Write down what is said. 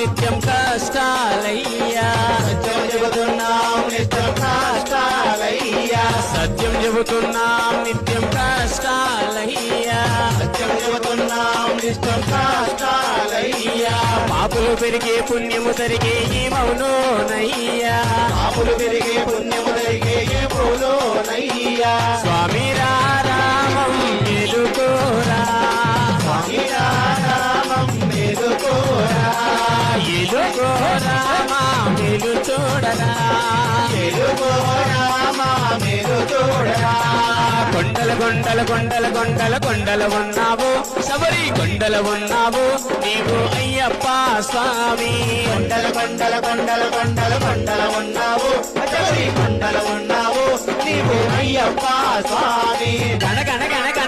నిత్యం కష్టాలయ్యా సత్యం చెబుతున్నాం నిత్యం కష్టాలయ్యా సత్యం చెబుతున్నాం నిత్యం కష్టాలయ్యా సత్యం చెబుతున్నాం నిత్యం కష్టాలయ్యా పాపులు పెరిగే పుణ్యము తరిగే ఏమవునోనయ్యా పాపులు పెరిగే పుణ్యము జరిగే ఏమోనయ్యా స్వామి రామం ఎలుకోరా స్వామి రామం మేలుకోరా ఎలుకోరా మా మేలు చూడరా మేలుకోరా మా మేలు చూడరా కొండల కొండల కొండల కొండల కొండల ఉన్నావు శబరి కొండల ఉన్నావు నీవు అయ్యప్ప స్వామి కొండల కొండల కొండల కొండల కొండల ఉన్నావు అచరి కొండల ఉన్నావు నీవు అయ్యప్ప స్వామి గణ గణ గణ